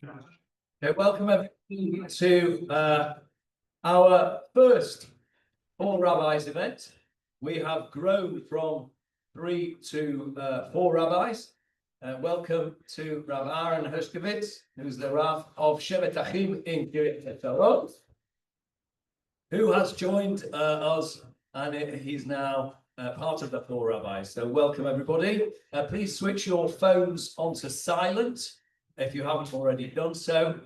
Okay, welcome everybody to our first Four Rabbis event. We have grown from 3 to 4 rabbis. Welcome to Rav Aaron Hershkovitz, who's the Rav of Shevet Achim in Kiryat Etarot, who has joined us, and he's now part of the 4 rabbis. So welcome everybody. Please switch your phones onto silent if you haven't already done so.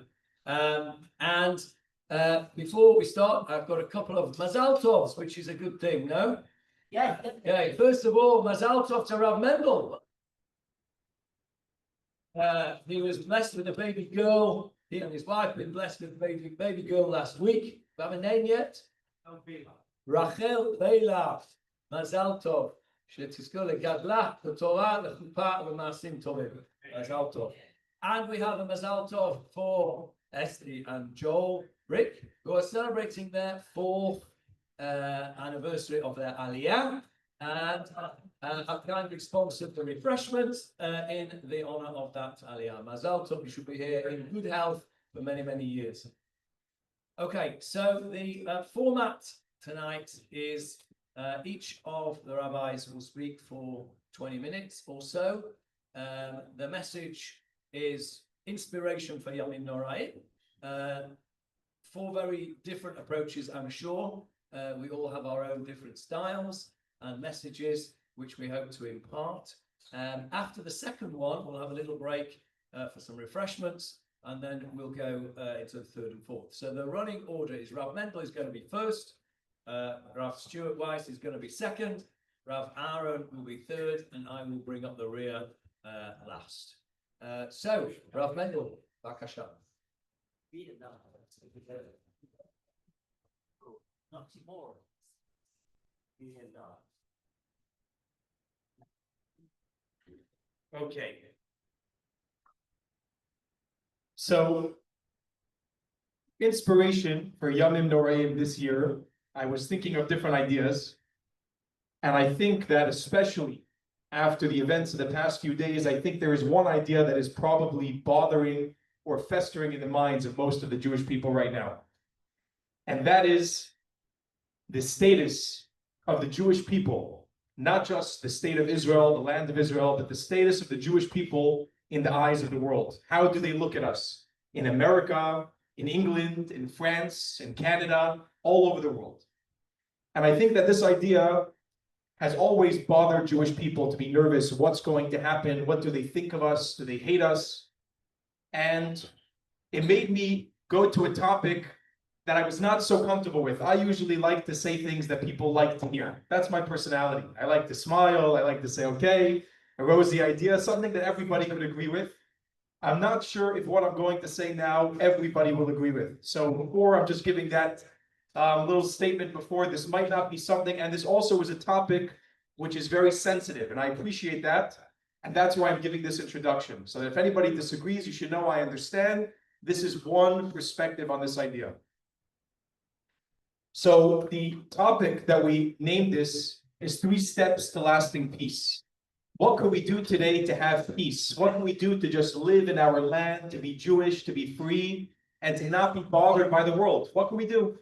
Before we start, I've got a couple of Mazal Tovs, which is a good thing, no? Yeah. Okay, first of all, Mazal Tov to Rav Mendel. He was blessed with a baby girl. He and his wife been blessed with a baby girl last week. Do you have a name yet? Rachel Beila. Mazal Tov. שתזכור לגדלה, לתורה, לחופה ומעשים טובים. Mazal Tov. And we have a Mazal Tov for Esther and Joel Rick, who are celebrating their 4th anniversary of their Aliyah, and have kindly sponsored the refreshments in the honor of that Aliyah. Mazal Tov, you should be here in good health for many, many years. Okay, so the format tonight is each of the rabbis will speak for 20 minutes or so. The message is inspiration for Yamim Noraim. 4 very different approaches, I'm sure. We all have our own different styles and messages, which we hope to impart. After the second one, we'll have a little break for some refreshments, and then we'll go into the 3rd and 4th. So the running order is Rav Mendel is going to be first, Rav Stuart Weiss is going to be second, Rav Aaron will be 3rd, and I will bring up the rear last. So, Rav Mendel, Bakasha. Okay. So, inspiration for Yamim Noraim this year, I was thinking of different ideas. And I think that especially after the events of the past few days, I think there is one idea that is probably bothering or festering in the minds of most of the Jewish people right now. And that is the status of the Jewish people, not just the state of Israel, the land of Israel, but the status of the Jewish people in the eyes of the world. How do they look at us? In America, in England, in France, in Canada, all over the world. And I think that this idea has always bothered Jewish people to be nervous. What's going to happen? What do they think of us? Do they hate us? And it made me go to a topic that I was not so comfortable with. I usually like to say things that people like to hear. That's my personality. I like to smile. I like to say, okay, a rosy idea, something that everybody could agree with. I'm not sure if what I'm going to say now, everybody will agree with. So before I'm just giving that little statement before, this might not be something, and this also is a topic which is very sensitive, and I appreciate that, and that's why I'm giving this introduction, so that if anybody disagrees, you should know I understand. This is one perspective on this idea. So the topic that we named this is 3 steps to lasting peace. What can we do today to have peace? What can we do to just live in our land, to be Jewish, to be free, and to not be bothered by the world? What can we do?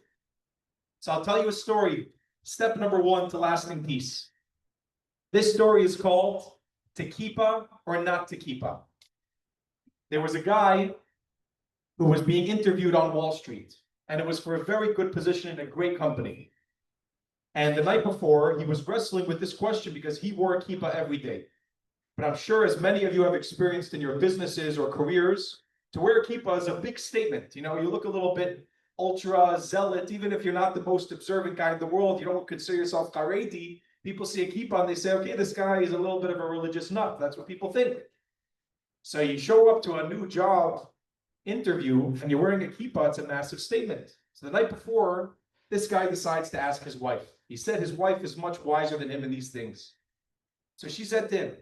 So I'll tell you a story. Step number 1 to lasting peace. This story is called To Keepa or Not to Keepa. There was a guy who was being interviewed on Wall Street, and it was for a very good position in a great company. And the night before, he was wrestling with this question because he wore a kippah every day. But I'm sure, as many of you have experienced in your businesses or careers, to wear a kippah is a big statement. You know, you look a little bit ultra zealot, even if you're not the most observant guy in the world, you don't consider yourself Haredi. People see a kippah and they say, okay, this guy is a little bit of a religious nut. That's what people think. So you show up to a new job interview and you're wearing a kippah, it's a massive statement. So the night before, this guy decides to ask his wife. He said his wife is much wiser than him in these things. So she said to him,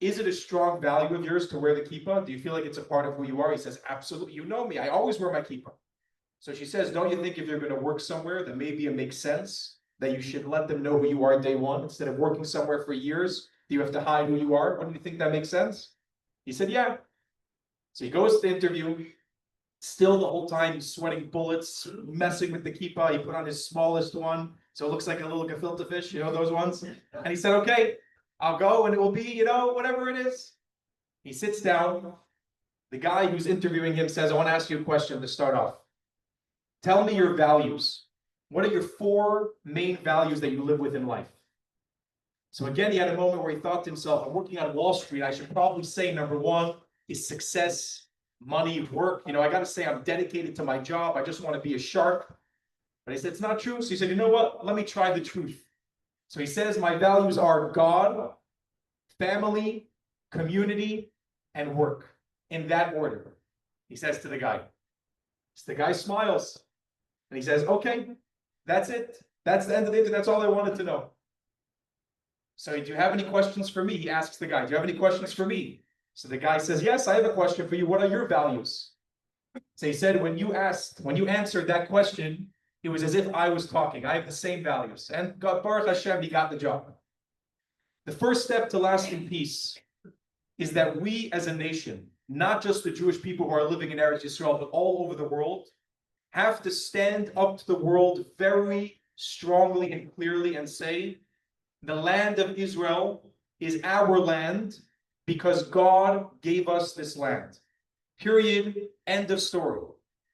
is it a strong value of yours to wear the kippah? Do you feel like it's a part of who you are? He says, absolutely. You know me. I always wear my kippah. So she says, don't you think if you're going to work somewhere that maybe it makes sense that you should let them know who you are day one instead of working somewhere for years? Do you have to hide who you are? Wouldn't you think that makes sense? He said, yeah. So he goes to the interview. Still the whole time he's sweating bullets, messing with the kippah. He put on his smallest one, so it looks like a little gefilte fish, you know those ones. And he said, "Okay, I'll go, and it will be, whatever it is." He sits down. The guy who's interviewing him says, "I want to ask you a question to start off. Tell me your values. What are your 4 main values that you live with in life?" So again, he had a moment where he thought to himself, "I'm working on Wall Street. I should probably say number 1 is success. Money, work, I got to say I'm dedicated to my job. I just want to be a shark." But he said, it's not true. So he said, you know what? Let me try the truth. So he says, my values are God, family, community, and work, in that order. He says to the guy. So the guy smiles. And he says, okay, that's it. That's the end of the interview. That's all I wanted to know. So do you have any questions for me? He asks the guy, do you have any questions for me? So the guy says, yes, I have a question for you. What are your values? So he said, when you answered that question, it was as if I was talking. I have the same values. And God, Baruch Hashem, he got the job. The first step to lasting peace is that we as a nation, not just the Jewish people who are living in Eretz Yisrael, but all over the world, have to stand up to the world very strongly and clearly and say, the land of Israel is our land, because God gave us this land. Period. End of story.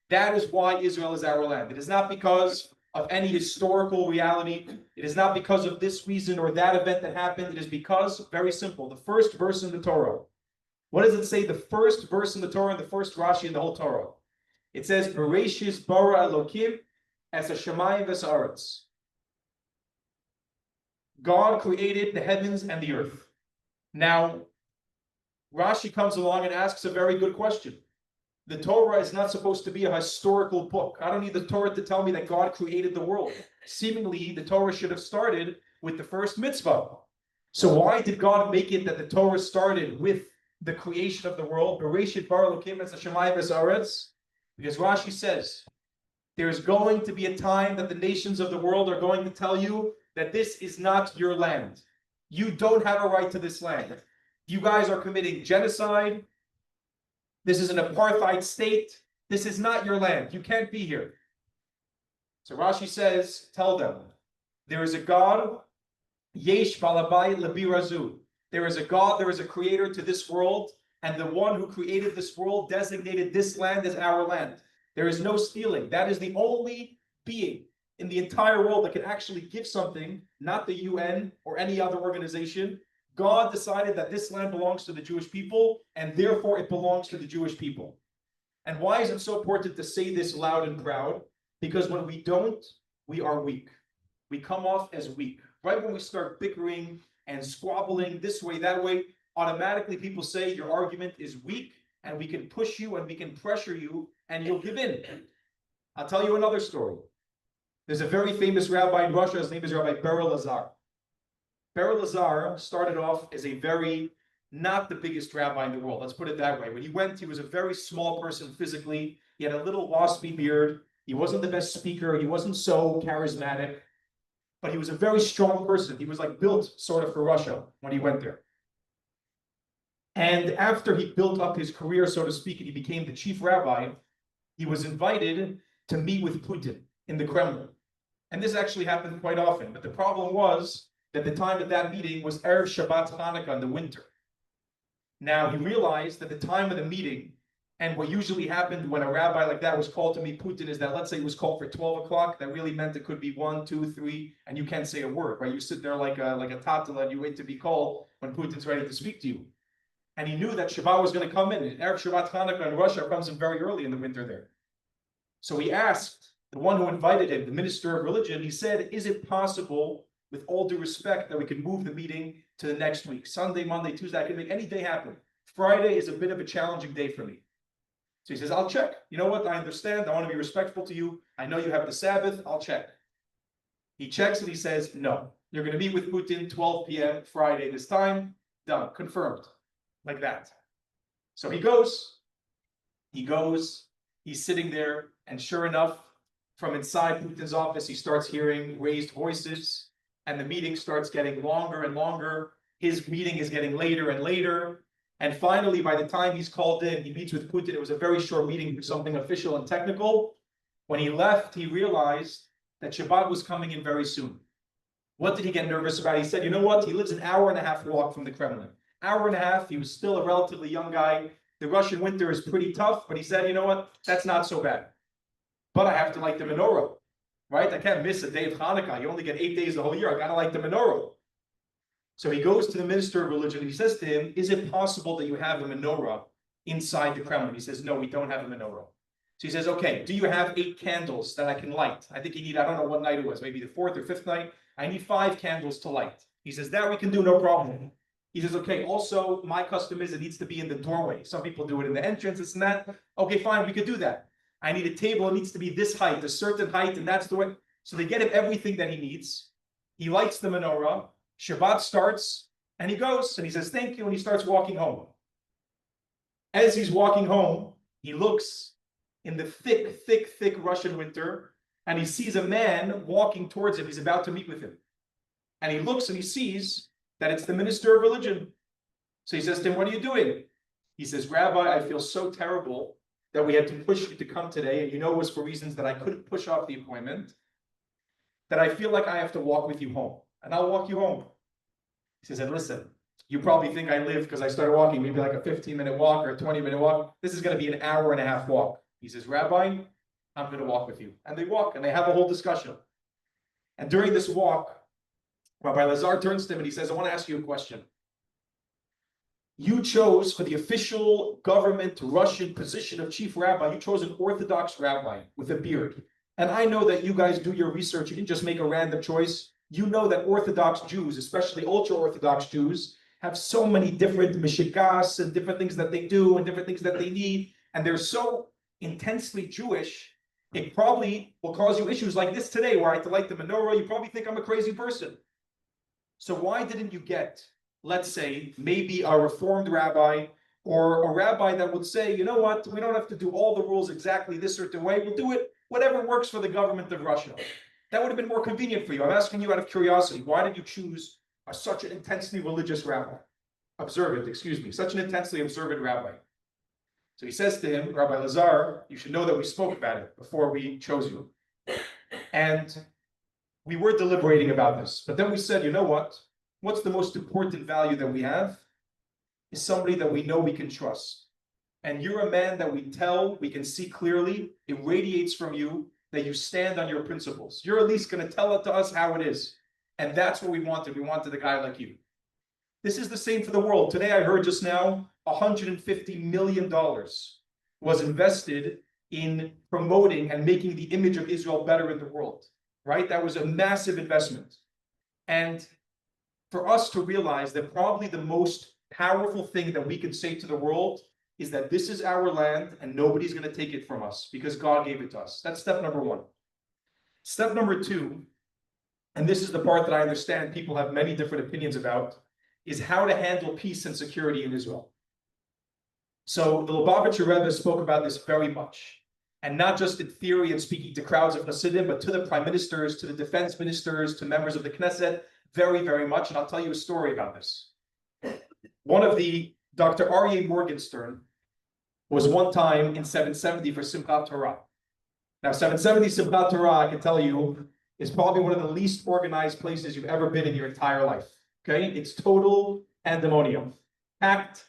That is why Israel is our land. It is not because of any historical reality. It is not because of this reason or that event that happened. It is because, very simple, the first verse in the Torah. What does it say? The first verse in the Torah and the first Rashi in the whole Torah. It says, Bereshis bara Elokim es hashamayim v'sa'aretz. God created the heavens and the earth. Now, Rashi comes along and asks a very good question. The Torah is not supposed to be a historical book. I don't need the Torah to tell me that God created the world. Seemingly, the Torah should have started with the first mitzvah. So why did God make it that the Torah started with the creation of the world? Bereshit bara Elokim es hashamayim v'sa'aretz. Because Rashi says, there's going to be a time that the nations of the world are going to tell you that this is not your land. You don't have a right to this land. You guys are committing genocide. This is an apartheid state. This is not your land. You can't be here. So Rashi says, tell them, there is a God, Yesh Balabai Labirazu. There is a God, there is a creator to this world, and the one who created this world designated this land as our land. There is no stealing. That is the only being in the entire world that can actually give something, not the UN or any other organization. God decided that this land belongs to the Jewish people, and therefore it belongs to the Jewish people. And why is it so important to say this loud and proud? Because when we don't, we are weak. We come off as weak. Right when we start bickering and squabbling this way, that way, automatically people say your argument is weak, and we can push you and we can pressure you, and you'll give in. I'll tell you another story. There's a very famous rabbi in Russia. His name is Rabbi Berel Lazar. Berel Lazar started off as a not the biggest rabbi in the world. Let's put it that way. When he went, he was a very small person physically. He had a little waspy beard. He wasn't the best speaker. He wasn't so charismatic, but he was a very strong person. He was like built sort of for Russia when he went there. And after he built up his career, so to speak, and he became the chief rabbi, he was invited to meet with Putin in the Kremlin. And this actually happened quite often. But the problem was that the time of that meeting was Erev Shabbat Hanukkah in the winter. Now, he realized that the time of the meeting, and what usually happened when a rabbi like that was called to meet Putin, is that, let's say it was called for 12 o'clock, that really meant it could be 1, 2, 3, and you can't say a word, right? You sit there like a tattler and you wait to be called when Putin's ready to speak to you. And he knew that Shabbat was going to come in. And Erev Shabbat Hanukkah in Russia comes in very early in the winter there. So he asked the one who invited him, the minister of religion, he said, is it possible, with all due respect, that we can move the meeting to the next week? Sunday, Monday, Tuesday, I can make any day happen. Friday is a bit of a challenging day for me. So he says, I'll check. You know what? I understand. I want to be respectful to you. I know you have the Sabbath. I'll check. He checks and he says, no. You're going to meet with Putin 12 p.m. Friday this time. Done. Confirmed. Like that. So he goes. He's sitting there. And sure enough, from inside Putin's office, he starts hearing raised voices. And the meeting starts getting longer and longer. His meeting is getting later and later. And finally, by the time he's called in, he meets with Putin. It was a very short meeting for something official and technical. When he left, he realized that Shabbat was coming in very soon. What did he get nervous about? He said, you know what? He lives an hour and a half walk from the Kremlin. Hour and a half. He was still a relatively young guy. The Russian winter is pretty tough, but he said, you know what? That's not so bad. But I have to light the menorah, right? I can't miss a day of Hanukkah. You only get 8 days the whole year. I got to light the menorah. So he goes to the minister of religion and he says to him, is it possible that you have a menorah inside the Kremlin? He says, no, we don't have a menorah. So he says, okay, do you have 8 candles that I can light? I think you need, I don't know what night it was, maybe the 4th or 5th night. I need 5 candles to light. He says, that we can do, no problem. He says, okay, also my custom is it needs to be in the doorway. Some people do it in the entrance, this and that. Okay, fine, we could do that. I need a table, it needs to be this height, a certain height, and that's the way. So they get him everything that he needs. He lights the menorah. Shabbat starts, and he goes, and he says, thank you, and he starts walking home. As he's walking home, he looks in the thick Russian winter, and he sees a man walking towards him. He's about to meet with him. And he looks and he sees that it's the minister of religion. So he says to him, what are you doing? He says, Rabbi, I feel so terrible that we had to push you to come today, and you know it was for reasons that I couldn't push off the appointment, that I feel like I have to walk with you home. And I'll walk you home. He says, listen, you probably think I live because I started walking, maybe like a 15-minute walk or a 20-minute walk. This is going to be an hour and a half walk. He says, Rabbi, I'm going to walk with you. And they walk and they have a whole discussion. And during this walk, Rabbi Lazar turns to him and he says, I want to ask you a question. You chose for the official government Russian position of chief rabbi, you chose an Orthodox rabbi with a beard. And I know that you guys do your research. You didn't just make a random choice. You know that Orthodox Jews, especially ultra-Orthodox Jews, have so many different mishikas and different things that they do and different things that they need. And they're so intensely Jewish, it probably will cause you issues like this today, where I have to light the menorah. You probably think I'm a crazy person. So why didn't you get, let's say, maybe a reformed rabbi or a rabbi that would say, you know what, we don't have to do all the rules exactly this certain way. We'll do it whatever works for the government of Russia. That would have been more convenient for you. I'm asking you out of curiosity, why did you choose such an intensely religious rabbi? Such an intensely observant rabbi. So he says to him, Rabbi Lazar, you should know that we spoke about it before we chose you. And we were deliberating about this. But then we said, you know what? What's the most important value that we have? Is somebody that we know we can trust. And you're a man that we can see clearly, it radiates from you that you stand on your principles. You're at least going to tell it to us how it is. And that's what we wanted. We wanted a guy like you. This is the same for the world. Today, I heard just now, $150 million was invested in promoting and making the image of Israel better in the world, right? That was a massive investment. And for us to realize that probably the most powerful thing that we can say to the world is that this is our land and nobody's going to take it from us because God gave it to us. That's step number 1. Step number 2, and this is the part that I understand people have many different opinions about, is how to handle peace and security in Israel. So the Lubavitcher Rebbe spoke about this very much, and not just in theory and speaking to crowds of Hasidim, but to the prime ministers, to the defense ministers, to members of the Knesset, very, very much. And I'll tell you a story about this. Dr. Aryeh Morgenstern was one time in 770 for Simchat Torah. Now, 770 Simchat Torah, I can tell you, is probably one of the least organized places you've ever been in your entire life. Okay? It's total pandemonium. Packed,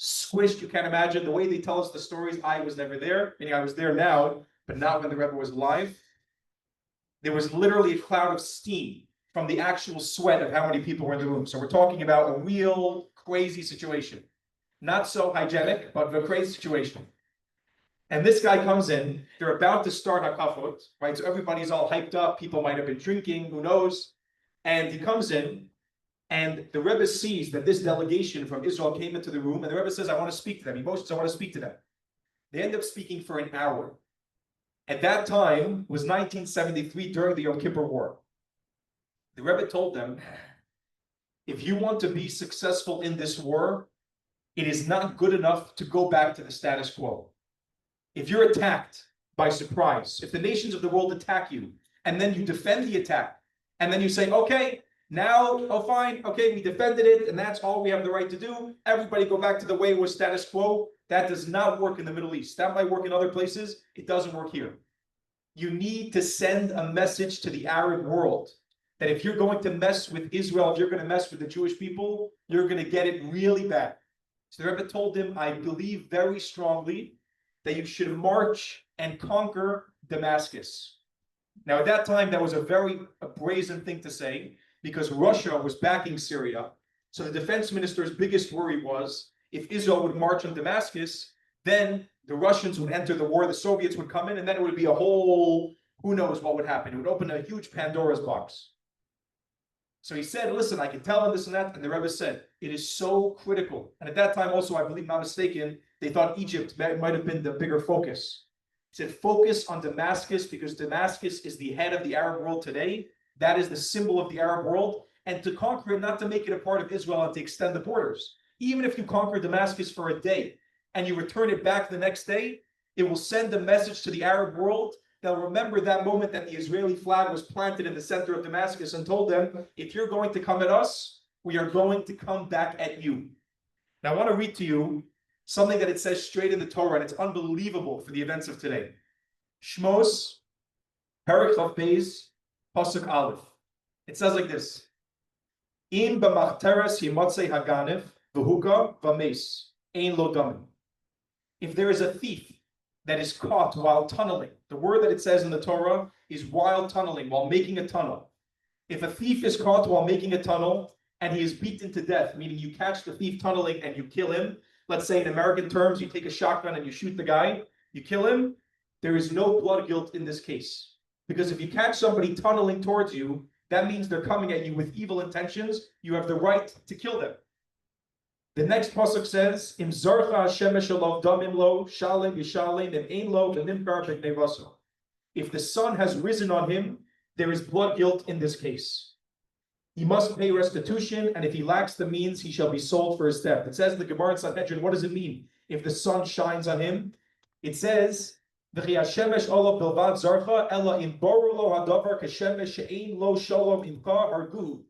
squished, you can't imagine. The way they tell us the stories, I was never there, meaning I was there now, but not when the Rebbe was alive. There was literally a cloud of steam from the actual sweat of how many people were in the room. So we're talking about a real crazy situation. Not so hygienic, but a crazy situation. And this guy comes in, they're about to start Hakafot, right? So everybody's all hyped up, people might have been drinking, who knows? And he comes in, and the Rebbe sees that this delegation from Israel came into the room, and the Rebbe says, I want to speak to them. He motions, I want to speak to them. They end up speaking for an hour. At that time was 1973 during the Yom Kippur War. The Rebbe told them, if you want to be successful in this war, it is not good enough to go back to the status quo. If you're attacked by surprise, if the nations of the world attack you, and then you defend the attack, and then you say, okay, Now, oh fine, okay, we defended it, and that's all we have the right to do. Everybody go back to the way it was status quo. That does not work in the Middle East. That might work in other places. It doesn't work here. You need to send a message to the Arab world that if you're going to mess with Israel, if you're going to mess with the Jewish people, you're going to get it really bad. So the Rebbe told him, I believe very strongly that you should march and conquer Damascus. Now, at that time, that was a very brazen thing to say because Russia was backing Syria. So the defense minister's biggest worry was if Israel would march on Damascus, then the Russians would enter the war, the Soviets would come in, and then it would be a whole, who knows what would happen. It would open a huge Pandora's box. So he said, listen, I can tell him this and that. And the Rebbe said, it is so critical. And at that time also, I believe, not mistaken, they thought Egypt might have been the bigger focus. He said, focus on Damascus because Damascus is the head of the Arab world today. That is the symbol of the Arab world. And to conquer it, not to make it a part of Israel and to extend the borders. Even if you conquer Damascus for a day and you return it back the next day, it will send a message to the Arab world. They'll remember that moment that the Israeli flag was planted in the center of Damascus and told them, if you're going to come at us, we are going to come back at you. Now, I want to read to you something that it says straight in the Torah, and it's unbelievable for the events of today. Shmos, Perek Chav Beis, Pasuk Aleph. It says like this: Im b'machteres yimotzei haganev v'huga v'meis ein lo damim. If there is a thief that is caught while tunneling, the word that it says in the Torah is while tunneling, while making a tunnel. If a thief is caught while making a tunnel and he is beaten to death, meaning you catch the thief tunneling and you kill him, let's say in American terms, you take a shotgun and you shoot the guy, you kill him, there is no blood guilt in this case. Because if you catch somebody tunneling towards you, that means they're coming at you with evil intentions. You have the right to kill them. The next pasuk says, "Im zarcha hashemesh alav damim lo shalem yishalem im ein lo v'nimkar b'nei vaso." If the sun has risen on him, there is blood guilt in this case. He must pay restitution, and if he lacks the means, he shall be sold for his theft. It says in the Gemara in Sanhedrin, what does it mean if the sun shines on him? It says, "V'chi hashemesh olav bilvad zarcha ela im boru lo hadavar kashemesh she'ein lo shalom imka hargu."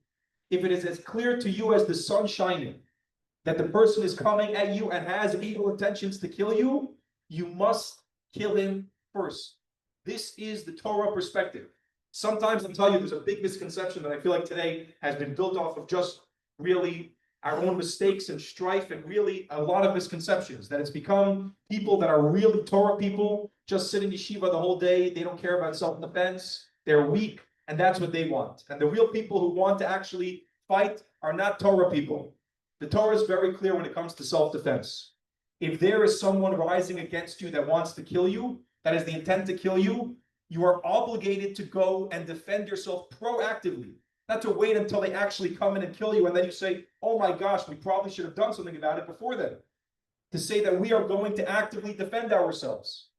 If it is as clear to you as the sun shining that the person is coming at you and has evil intentions to kill you, you must kill him first. This is the Torah perspective. Sometimes I'll tell you there's a big misconception that I feel like today has been built off of just really our own mistakes and strife and really a lot of misconceptions, that it's become people that are really Torah people, just sit in yeshiva the whole day, they don't care about self-defense, they're weak, and that's what they want. And the real people who want to actually fight are not Torah people. The Torah is very clear when it comes to self-defense. If there is someone rising against you that wants to kill you, that is the intent to kill you, you are obligated to go and defend yourself proactively, not to wait until they actually come in and kill you and then you say, oh my gosh, we probably should have done something about it before then. To say that we are going to actively defend ourselves.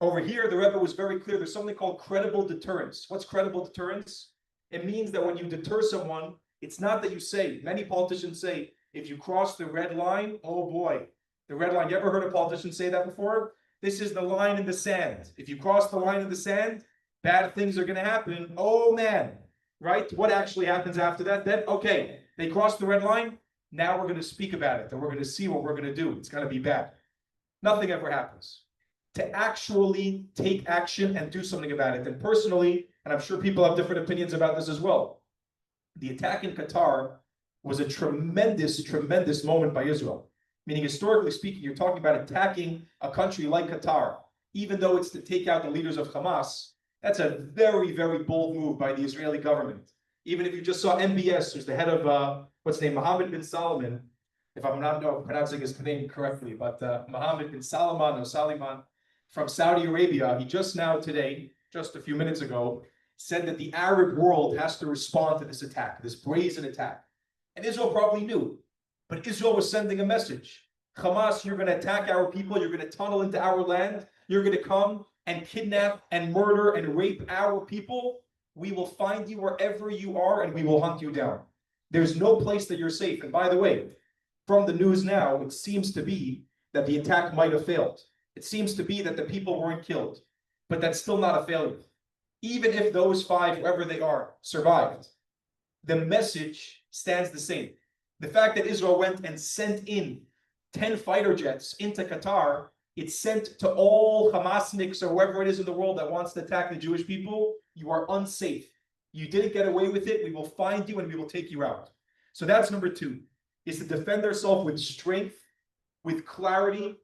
Over here, the Rebbe was very clear. There's something called credible deterrence. What's credible deterrence? It means that when you deter someone, it's not that you say, many politicians say, if you cross the red line, oh boy, the red line. You ever heard a politician say that before? This is the line in the sand. If you cross the line in the sand, bad things are going to happen. Oh man, right? What actually happens after that? Then, okay, they crossed the red line. Now we're going to speak about it and we're going to see what we're going to do. It's going to be bad. Nothing ever happens. To actually take action and do something about it. And personally, and I'm sure people have different opinions about this as well, the attack in Qatar was a tremendous, tremendous moment by Israel. Meaning, historically speaking, you're talking about attacking a country like Qatar, even though it's to take out the leaders of Hamas. That's a very, very bold move by the Israeli government. Even if you just saw MBS, who's the head of, what's his name, Mohammed bin Salman, if I'm not pronouncing his name correctly, but Mohammed bin Salman from Saudi Arabia, he just now today, just a few minutes ago, said that the Arab world has to respond to this attack, this brazen attack. And Israel probably knew, but Israel was sending a message. Hamas, you're going to attack our people, you're going to tunnel into our land, you're going to come and kidnap and murder and rape our people. We will find you wherever you are and we will hunt you down. There's no place that you're safe. And by the way, from the news now, it seems to be that the attack might have failed. It seems to be that the people weren't killed, but that's still not a failure. Even if those 5, whoever they are, survived, the message stands the same. The fact that Israel went and sent in 10 fighter jets into Qatar, it's sent to all Hamasniks or whoever it is in the world that wants to attack the Jewish people. You are unsafe. You didn't get away with it. We will find you and we will take you out. So that's number 2, is to defend ourselves with strength, with clarity,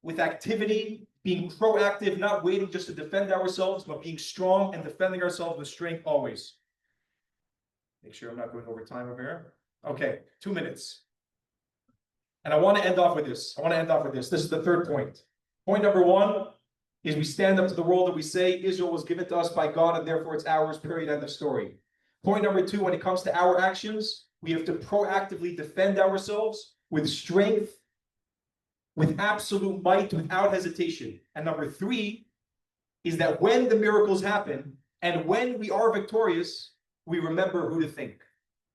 with activity, being proactive, not waiting just to defend ourselves, but being strong and defending ourselves with strength always. Make sure I'm not going over time over here. Okay, 2 minutes. And I want to end off with this. This is the third point. Point number 1 is we stand up to the world and we say Israel was given to us by God and therefore it's ours, period, end of story. Point number 2, when it comes to our actions, we have to proactively defend ourselves with strength, with absolute might, without hesitation. And number 3 is that when the miracles happen and when we are victorious, we remember who to thank.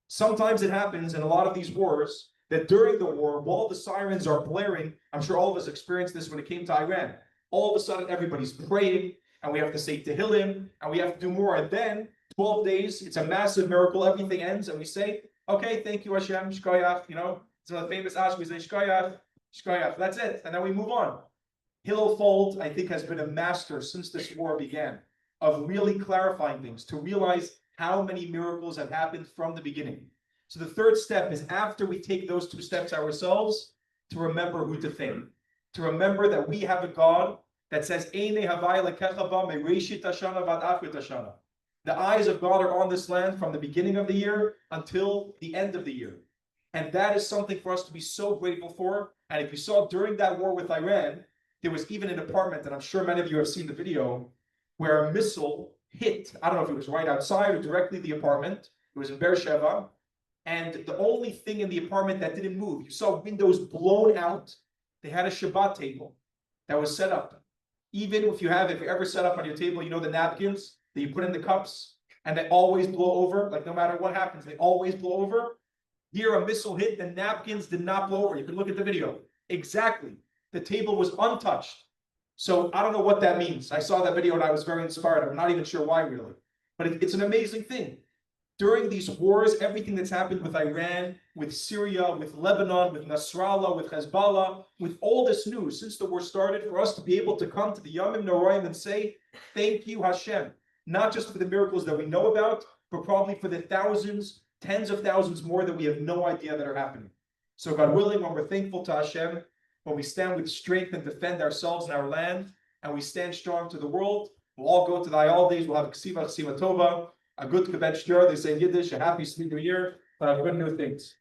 Sometimes it happens in a lot of these wars that during the war, while the sirens are blaring, I'm sure all of us experienced this when it came to Iran. All of a sudden, everybody's praying, and we have to say Tehillim, and we have to do more. And then 12 days, it's a massive miracle. Everything ends, and we say, okay, thank you, Hashem, Shkoyach. It's a famous Ash. We say Shkoyach, Shkoyach. That's it, and then we move on. Hillel Fold, I think, has been a master since this war began of really clarifying things, to realize how many miracles have happened from the beginning. So the third step is after we take those 2 steps ourselves, to remember who to thank. To remember that we have a God that says, the eyes of God are on this land from the beginning of the year until the end of the year. And that is something for us to be so grateful for. And if you saw during that war with Iran, there was even an apartment, and I'm sure many of you have seen the video, where a missile hit, I don't know if it was right outside or directly the apartment. It was in Beersheba. And the only thing in the apartment that didn't move, you saw windows blown out. They had a Shabbat table that was set up. Even if you ever set up on your table, the napkins that you put in the cups, and they always blow over, like no matter what happens, they always blow over. Here, a missile hit, the napkins did not blow over. You can look at the video. Exactly. The table was untouched. So I don't know what that means. I saw that video and I was very inspired. I'm not even sure why, really. But it's an amazing thing. During these wars, everything that's happened with Iran, with Syria, with Lebanon, with Nasrallah, with Hezbollah, with all this news since the war started, for us to be able to come to the Yamim Noraim and say, thank you, Hashem, not just for the miracles that we know about, but probably for the thousands, tens of thousands more that we have no idea that are happening. So God willing, when we're thankful to Hashem, when we stand with strength and defend ourselves and our land, and we stand strong to the world, we'll all go to the holidays, we'll have a Ksiva Tova, a good Kebet Shtir, they say in Yiddish, a happy, sweet new year, good new things.